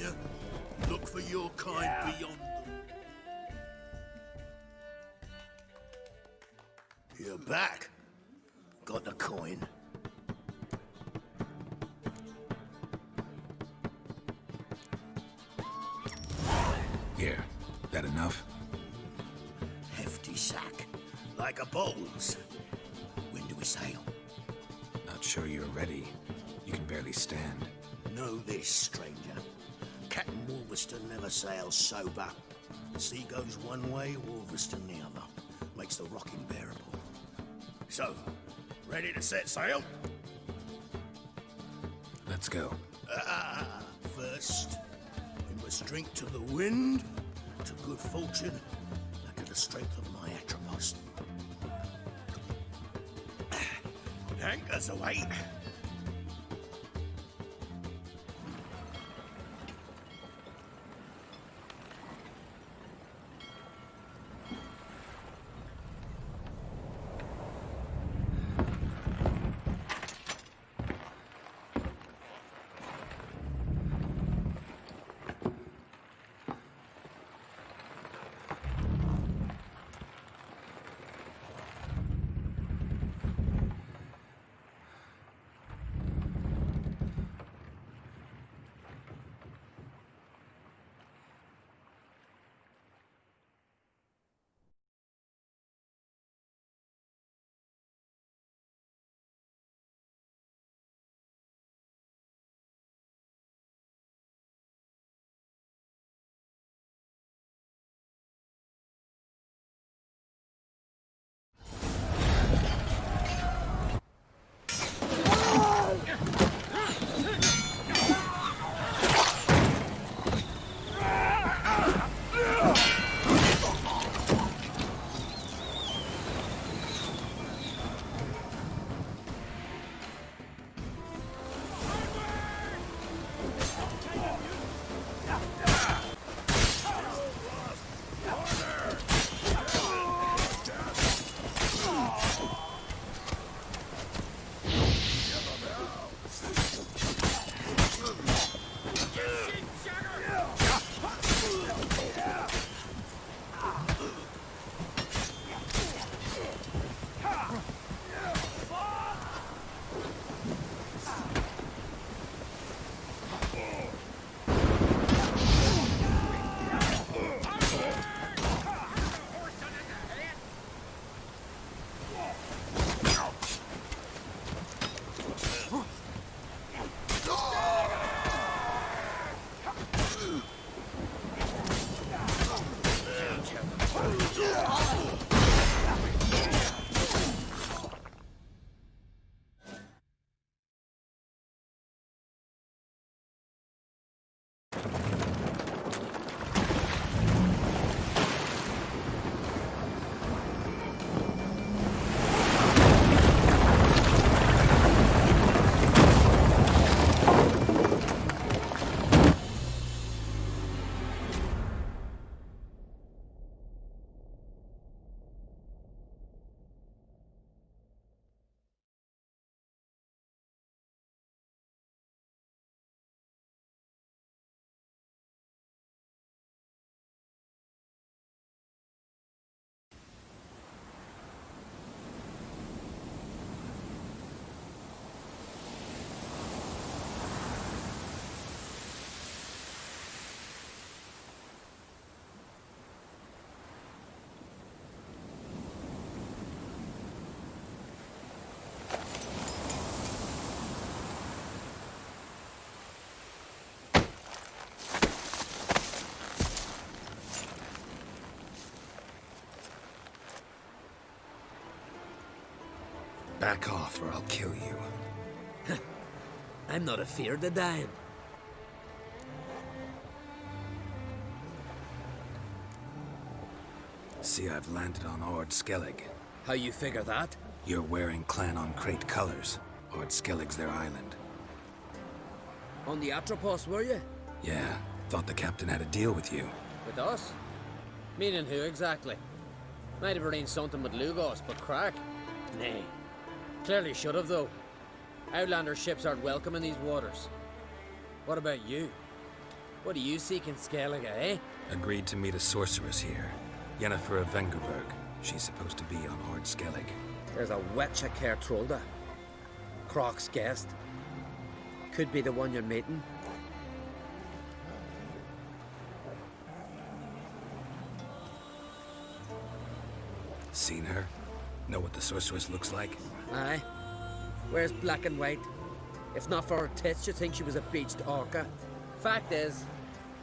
you? Look for your kind beyond them. You're back. Got the coin. Here. That enough? Hefty sack. Like a bowls. When do we sail? Not sure you're ready. You can barely stand. Know this, stranger. Captain Wolverston never sails sober. The sea goes one way, Wolverston the other. Makes the rocking bearable. So, ready to set sail? Let's go. First, we must drink to the wind, to good fortune, and to the strength of my Atropos. Anchors away. Back off or I'll kill you. I'm not afeard of dying. See, I've landed on Ord Skellig. How you figure that? You're wearing Clan on Crate colors. Ord Skellig's their island. On the Atropos, were you? Yeah, thought the captain had a deal with you. With us? Meaning who exactly? Might have arranged something with Lugos, but crack? Nay. Clearly should have, though. Outlander ships aren't welcome in these waters. What about you? What do you seek in Skellige, eh? Agreed to meet a sorceress here. Yennefer of Vengerberg. She's supposed to be on Hord Skellig. There's a wetcha Kertrolda. Croc's guest. Could be the one you're meeting. Seen her? Know what the sorceress looks like? Aye. Wears black and white. If not for her tits, you'd think she was a beached orca. Fact is,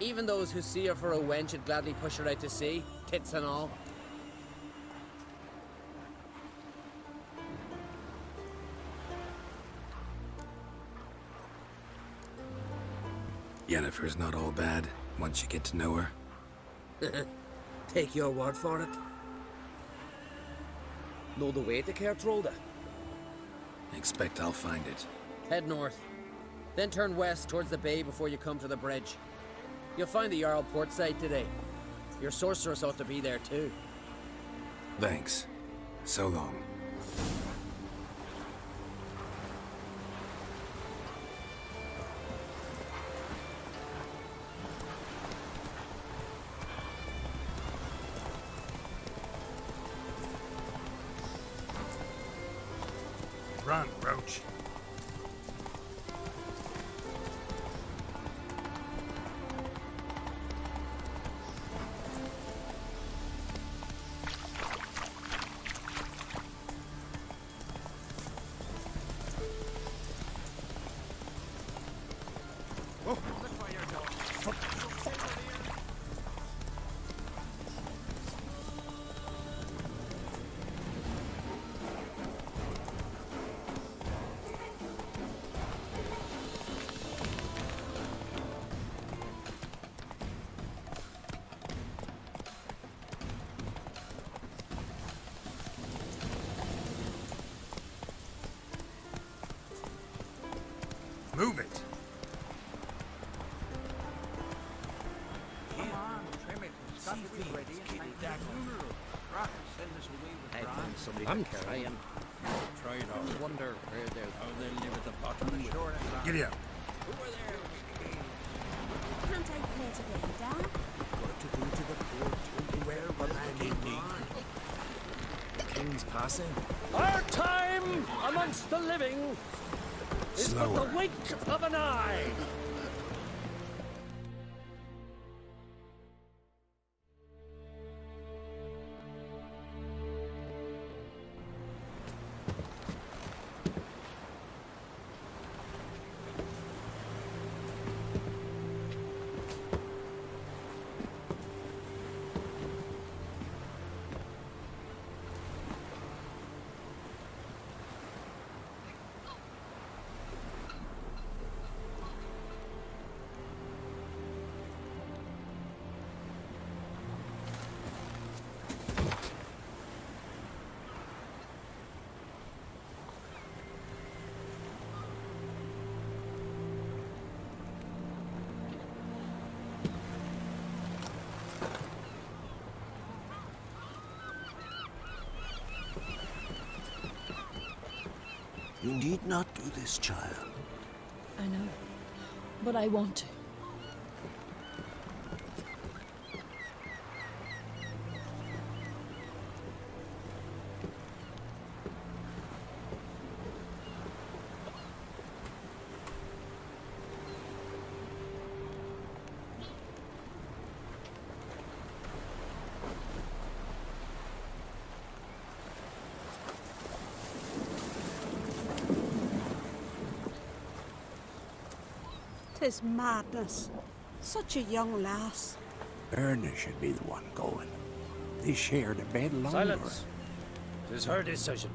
even those who see her for a wench would gladly push her out to sea, tits and all. Yennefer's not all bad, once you get to know her. Take your word for it. Know the way to Kertrolda? Expect I'll find it. Head north. Then turn west towards the bay before you come to the bridge. You'll find the Jarl port side today. Your sorceress ought to be there too. Thanks. So long. Run, Roach. Move it. Come on, trim it. It's got to be ready. I'm trying. Trying to wonder where they're how they live at the bottom of the shore. Giddy up. Can't I play today, Dad? What to do to the poor to where the man indeed. The king's passing? Our time amongst the living is but Slower. the wink of an eye. You need not do this, child. I know, but I want to. Tis madness. Such a young lass. Erna should be the one going. They shared a bed longer. Silence. It is her decision.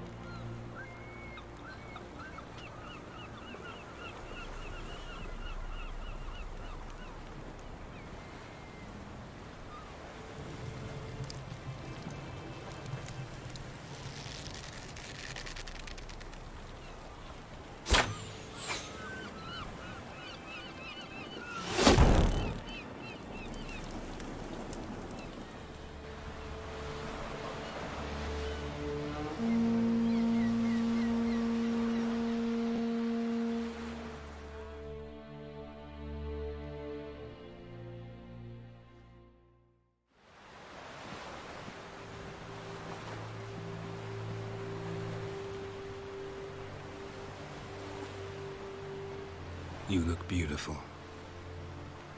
You look beautiful.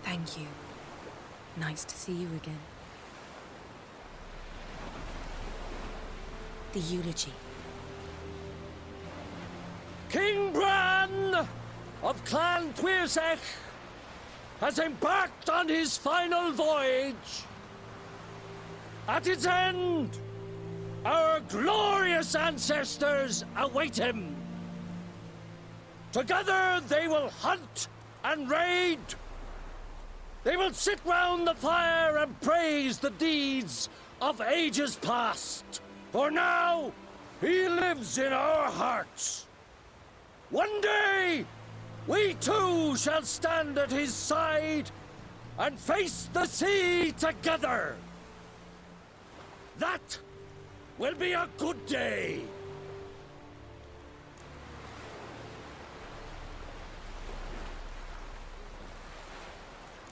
Thank you. Nice to see you again. The eulogy. King Bran of Clan Twirsech has embarked on his final voyage. At its end, our glorious ancestors await him. Together they will hunt and raid. They will sit round the fire and praise the deeds of ages past. For now, he lives in our hearts. One day, we too shall stand at his side and face the sea together. That will be a good day.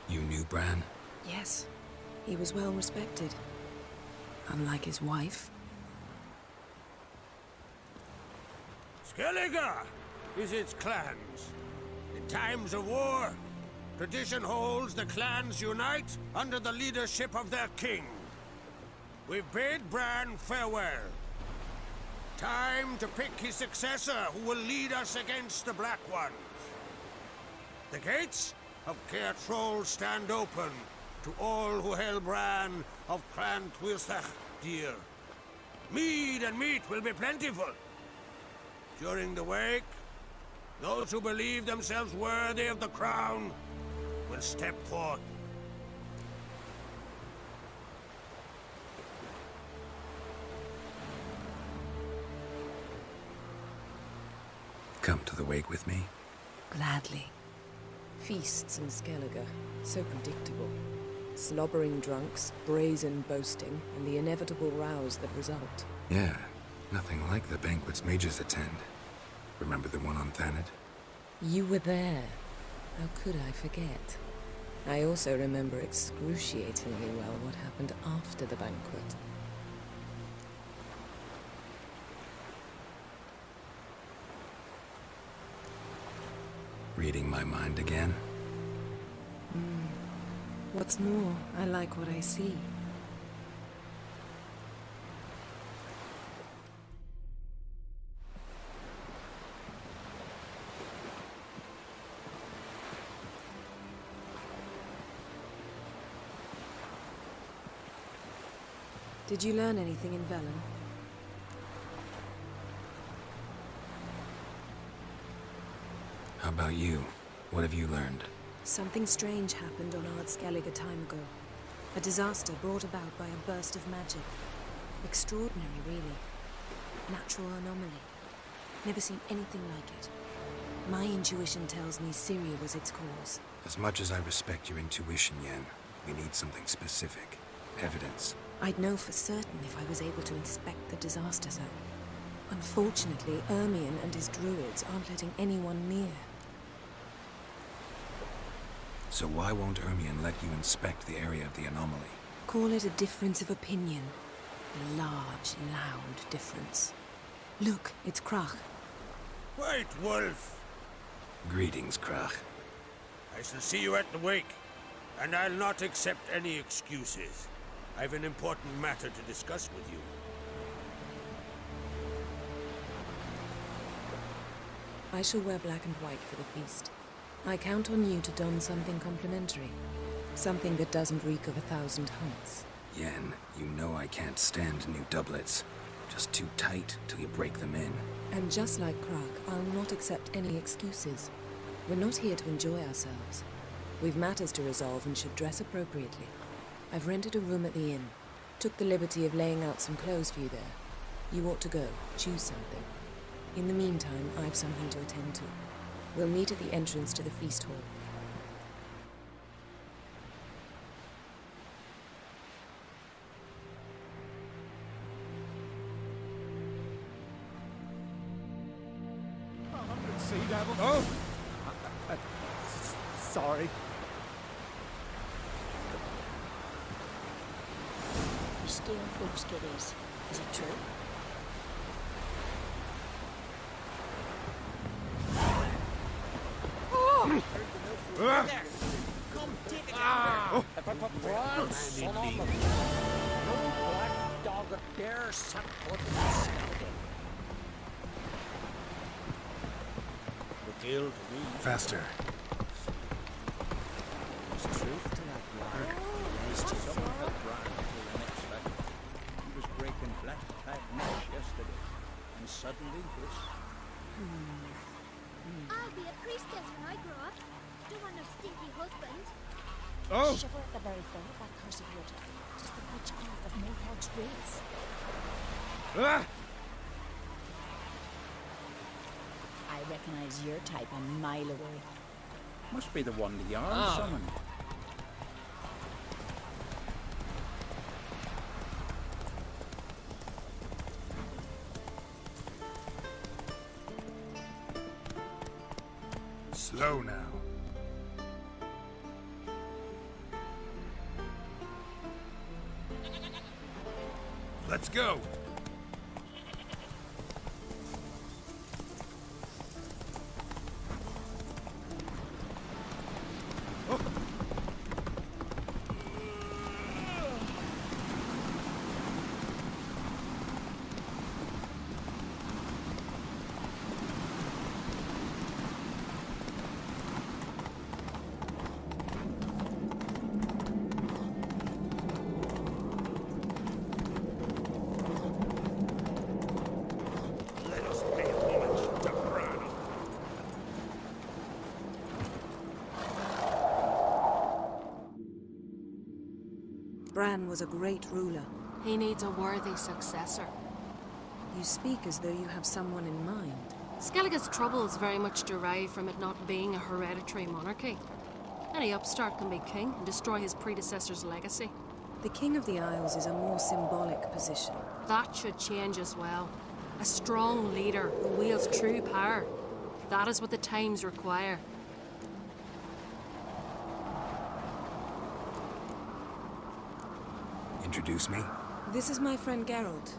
You knew Bran? Yes, he was well respected. Unlike his wife. Skellige is its clans. In times of war, tradition holds the clans unite under the leadership of their king. We've bade Bran farewell. Time to pick his successor who will lead us against the Black Ones. The gates of Caer Troll stand open to all who held Bran of Clan Twirsech dear. Mead and meat will be plentiful. During the wake, those who believe themselves worthy of the crown will step forth. Come to the wake with me? Gladly. Feasts in Skellige, so predictable. Slobbering drunks, brazen boasting, and the inevitable rows that result. Yeah, nothing like the banquets mages attend. Remember the one on Thanedd? You were there. How could I forget? I also remember excruciatingly well what happened after the banquet. Reading my mind again? What's more, I like what I see. Did you learn anything in Velen? How about you? What have you learned? Something strange happened on Ard Skellige a time ago. A disaster brought about by a burst of magic. Extraordinary, really. Natural anomaly. Never seen anything like it. My intuition tells me Syria was its cause. As much as I respect your intuition, Yen, we need something specific. Evidence. I'd know for certain if I was able to inspect the disaster zone. Unfortunately, Ermion and his druids aren't letting anyone near. So why won't Ermion let you inspect the area of the anomaly? Call it a difference of opinion. A large, loud difference. Look, it's Krach. White Wolf! Greetings, Krach. I shall see you at the wake, and I'll not accept any excuses. I've an important matter to discuss with you. I shall wear black and white for the feast. I count on you to don something complimentary. Something that doesn't reek of 1,000 hunts. Yen, you know I can't stand new doublets. Just too tight till you break them in. And just like Krach, I'll not accept any excuses. We're not here to enjoy ourselves. We've matters to resolve and should dress appropriately. I've rented a room at the inn. Took the liberty of laying out some clothes for you there. You ought to go. Choose something. In the meantime, I've something to attend to. We'll meet at the entrance to the feast hall. Sea devil. Oh! Sorry. You steal folks' goodies. Is it true? There! Come, take it down there! If I put Bran, son on the... No black dog at dare set foot in the skeleton. The guild me. Faster. There's truth to that word. It's just someone helped Bran until the next level. He was breaking black tide mesh yesterday. And suddenly this... I'll be a priestess when I grow up. Don't want no stinky husband. Oh! Shiver at the very thought of that cursed water. Just the witchcraft of Mohawk's race. Ah! I recognize your type a mile away. Must be the one the Jarl summoned. Slow now. Let's go. Bran was a great ruler. He needs a worthy successor. You speak as though you have someone in mind. Skellige's troubles very much derive from it not being a hereditary monarchy. Any upstart can be king and destroy his predecessor's legacy. The King of the Isles is a more symbolic position. That should change as well. A strong leader who wields true power. That is what the times require. Introduce me? This is my friend Geralt,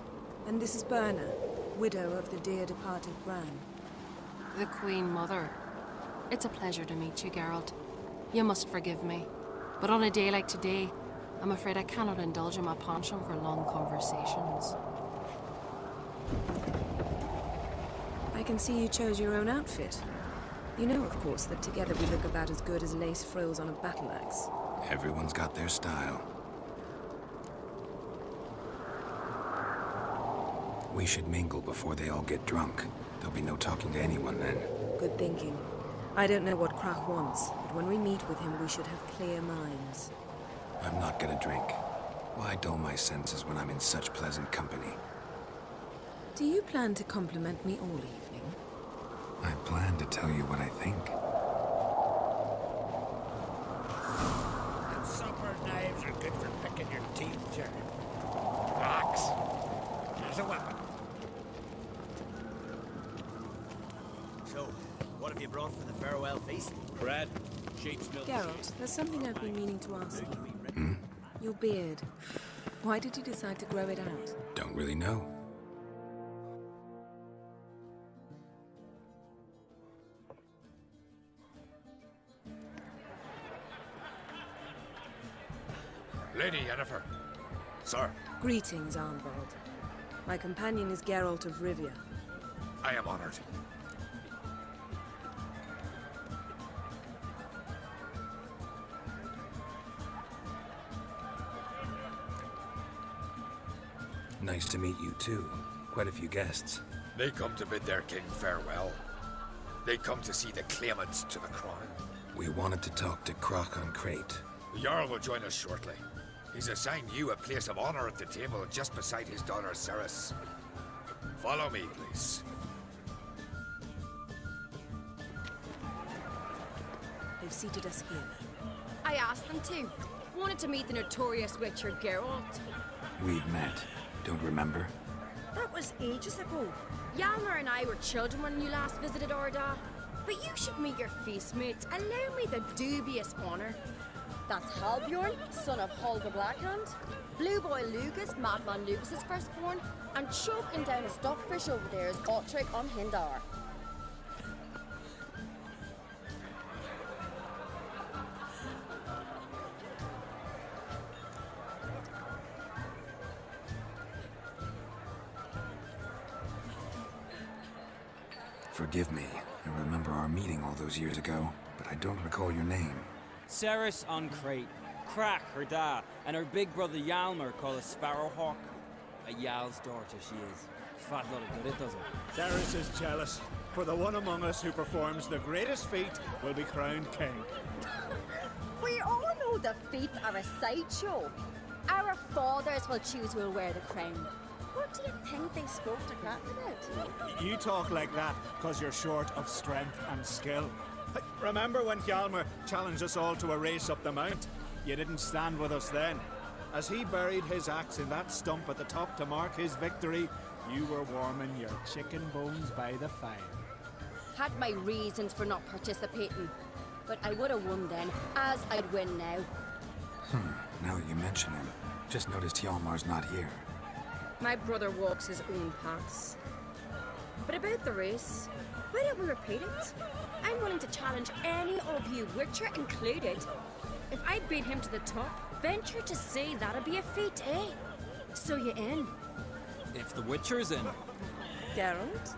and this is Berna, widow of the dear departed Bran. The Queen Mother. It's a pleasure to meet you, Geralt. You must forgive me, but on a day like today, I'm afraid I cannot indulge in my penchant for long conversations. I can see you chose your own outfit. You know, of course, that together we look about as good as lace frills on a battle axe. Everyone's got their style. We should mingle before they all get drunk. There'll be no talking to anyone then. Good thinking. I don't know what Krach wants, but when we meet with him, we should have clear minds. I'm not gonna drink. Why dull my senses when I'm in such pleasant company? Do you plan to compliment me all evening? I plan to tell you what I think. And supper knives are good for picking your teeth, Jerry. Rocks. There's a weapon. So, what have you brought for the farewell feast? Bread, sheep's milk. Geralt, there's something I've been meaning to ask you. Your beard. Why did you decide to grow it out? Don't really know. Lady Yennefer. Sir. Greetings, Arnvald. My companion is Geralt of Rivia. I am honored. Nice to meet you too. Quite a few guests. They come to bid their king farewell. They come to see the claimants to the crown. We wanted to talk to Krach on Crate. The Jarl will join us shortly. He's assigned you a place of honor at the table just beside his daughter Ceres. Follow me, please. They've seated us here. I asked them to. Wanted to meet the notorious witcher Geralt. We've met. Don't remember? That was ages ago. Yalmer and I were children when you last visited Orda. But you should meet your feast mates. Allow me the dubious honor. That's Halbjorn, son of Holger Blackhand. Blue Boy Lucas, Madman Lucas's firstborn. And choking down a stockfish over there is Otric on Hindar. Forgive me. I remember our meeting all those years ago, but I don't recall your name. Ceres on Crate. Crack, her da, and her big brother Yalmer called a Sparrowhawk. A Yal's daughter she is. Fat lot of good it does it. Ceres is jealous, for the one among us who performs the greatest feat will be crowned king. We all know the feats are a sideshow. Our fathers will choose who will wear the crown. What do you think they spoke to Crack about? You talk like that because you're short of strength and skill. Remember when Hjalmar challenged us all to a race up the mount? You didn't stand with us then. As he buried his axe in that stump at the top to mark his victory, you were warming your chicken bones by the fire. Had my reasons for not participating, but I would have won then, as I'd win now. Now that you mention him, just noticed Hjalmar's not here. My brother walks his own paths. But about the race, why don't we repeat it? I'm willing to challenge any of you, Witcher included. If I beat him to the top, venture to say that'd be a feat, eh? So you in? If the Witcher's in. Geralt?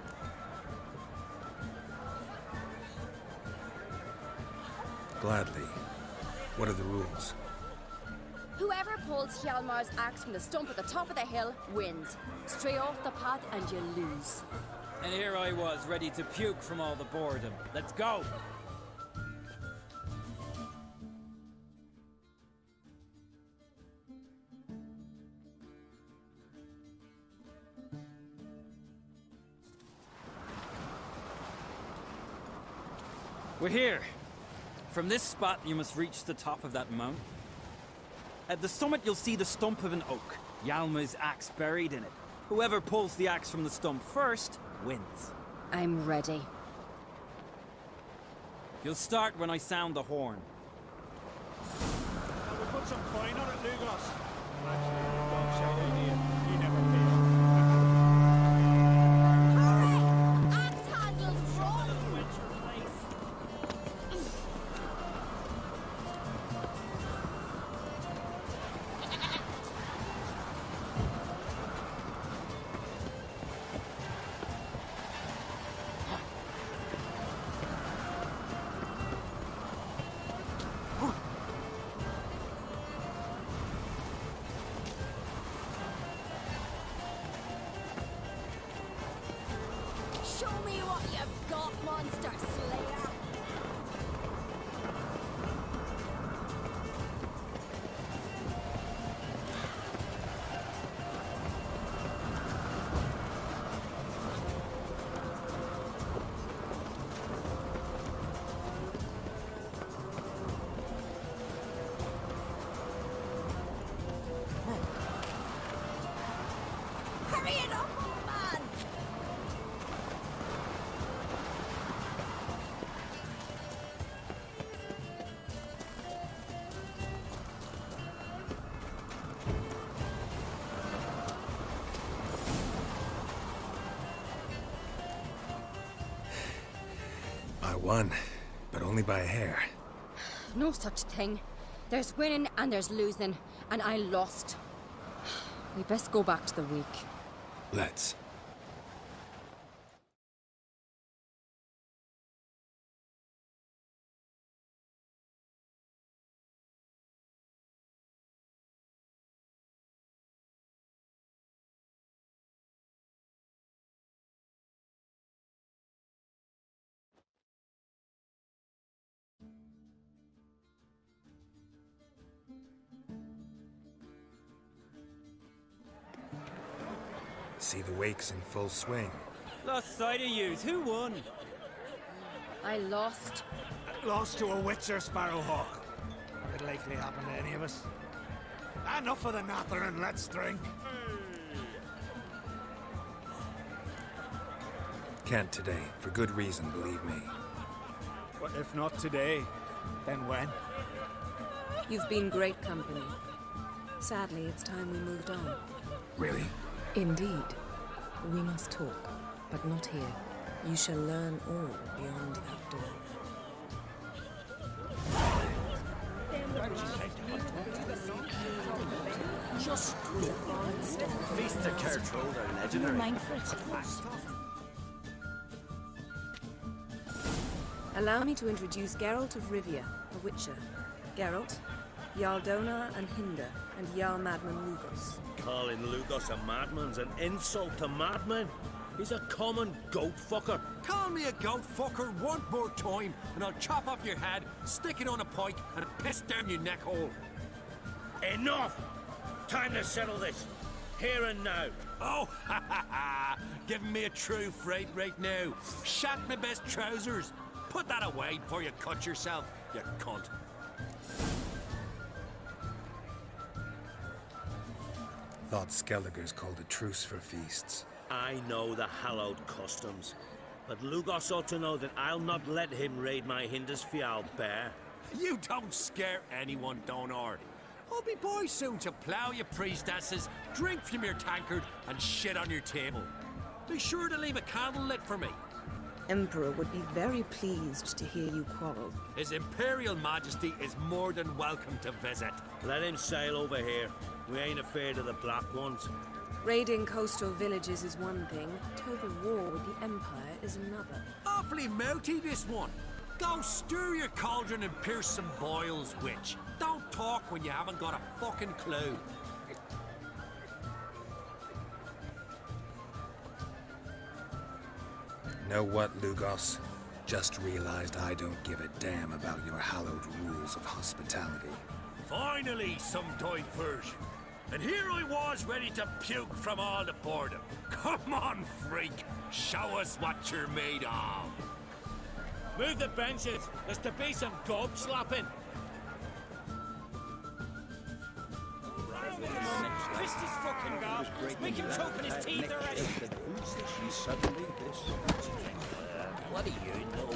Gladly. What are the rules? Whoever pulls Hjalmar's axe from the stump at the top of the hill wins. Stray off the path and you lose. And here I was, ready to puke from all the boredom. Let's go! We're here. From this spot, you must reach the top of that mountain. At the summit, you'll see the stump of an oak. Hjalmar's axe buried in it. Whoever pulls the axe from the stump first wins. I'm ready. You'll start when I sound the horn. Now we'll put some coin on it, Lugos. Actually, dog shite idea. You never paid. Hurry! Axe handles run! Show me what you've got, monster slayer! Hurry it up, old man! I won, but only by a hair. No such thing. There's winning and there's losing, and I lost. We best go back to the week. Let's. See the wakes in full swing. Lost sight of yous. Who won? I lost. Lost to a Witcher, Sparrowhawk. It'd likely happen to any of us. Enough of the natter and let's drink. Can't today, for good reason, believe me. Well, if not today, then when? You've been great company. Sadly, it's time we moved on. Really? Indeed. We must talk, but not here. You shall learn all beyond that door. Just feast of Kertrode are legendary. Mind for it. Allow me to introduce Geralt of Rivia, a witcher. Geralt, Jarl Donar and Hinder, and Jarl Madman Lugos. Calling Lugos a madman's an insult to madmen. He's a common goat fucker. Call me a goat fucker one more time, and I'll chop off your head, stick it on a pike, and piss down your neck hole. Enough! Time to settle this. Here and now. Oh, ha ha ha! Giving me a true fright right now. Shat my best trousers. Put that away before you cut yourself, you cunt. Thought Skelliger's called a truce for feasts. I know the hallowed customs, but Lugos ought to know that I'll not let him raid my Hindisfial bear. You don't scare anyone, Donar. I'll be by soon to plough your priestesses, drink from your tankard, and shit on your table. Be sure to leave a candle lit for me. Emperor would be very pleased to hear you quarrel. His Imperial Majesty is more than welcome to visit. Let him sail over here. We ain't afraid of the Black Ones. Raiding coastal villages is one thing. Total war with the Empire is another. Awfully mouty, this one. Go stir your cauldron and pierce some boils, witch. Don't talk when you haven't got a fucking clue. Know what, Lugos? Just realized I don't give a damn about your hallowed rules of hospitality. Finally, some diversion. And here I was ready to puke from all the boredom. Come on, freak. Show us what you're made of. Move the benches. There's to be some gob slapping. Twist his fucking gob. Make him choke in his teeth already. What do you know?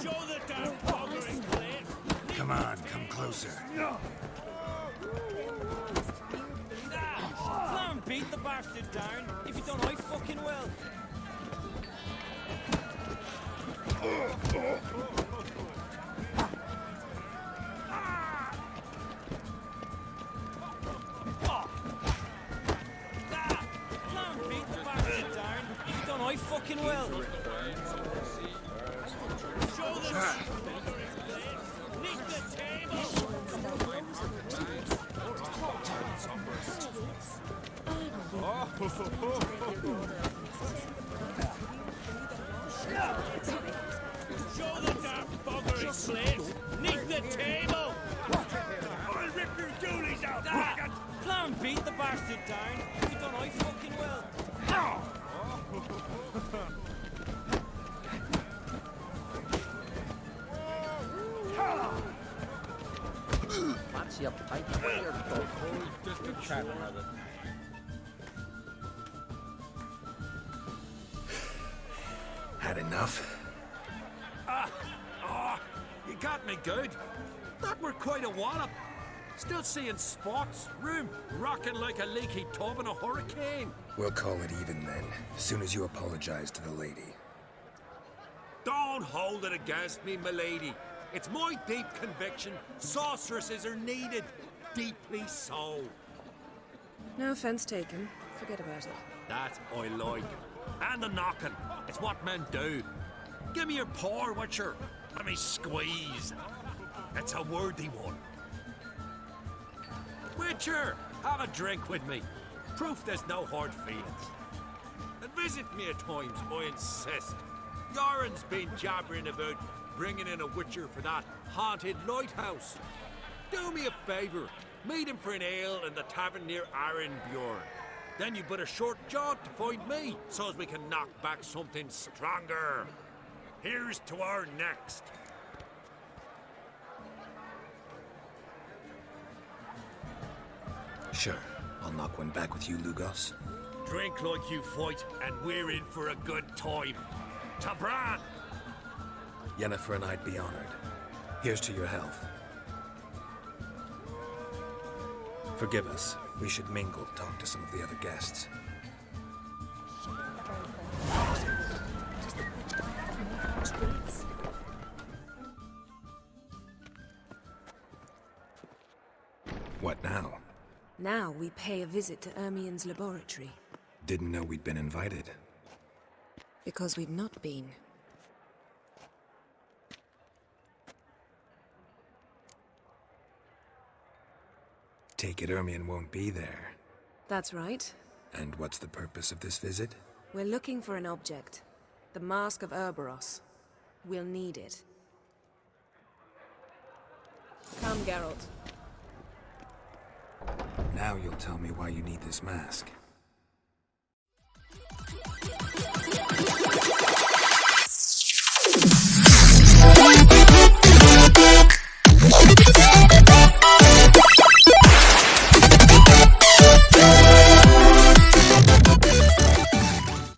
Show the damn boggering place. Come on, come closer. Fly and beat the bastard down. If you don't, I fucking will. I fucking will. Show the Nick the table. Show the damn bugger his place. Nick the table. I'll rip your doolies out. Fly and beat the bastard down. If you don't, I fucking will. Fancy a pint of beer, dog. Just a chat of it. Had enough? You got me good. That were quite a wallop. Still seeing spots, room rocking like a leaky tub in a hurricane. We'll call it even then, as soon as you apologize to the lady. Don't hold it against me, milady. It's my deep conviction sorceresses are needed. Deeply so. No offense taken. Forget about it. That I like. And the knocking. It's what men do. Give me your paw, Witcher. Let me squeeze. It's a worthy one. Witcher, have a drink with me. Proof there's no hard feelings. And visit me at times, I insist. Yoren's been jabbering about bringing in a witcher for that haunted lighthouse. Do me a favour. Meet him for an ale in the tavern near Arenbjorn. Then you but a short jaunt to find me, so as we can knock back something stronger. Here's to our next. Sure, I'll knock one back with you, Lugos. Drink like you fight, and we're in for a good time. Ta Bran! Yennefer and I'd be honored. Here's to your health. Forgive us. We should mingle, talk to some of the other guests. What now? Now we pay a visit to Ermien's laboratory. Didn't know we'd been invited. Because we've not been. Take it Ermion won't be there. That's right. And what's the purpose of this visit? We're looking for an object. The Mask of Ouroboros. We'll need it. Come, Geralt. Now you'll tell me why you need this mask.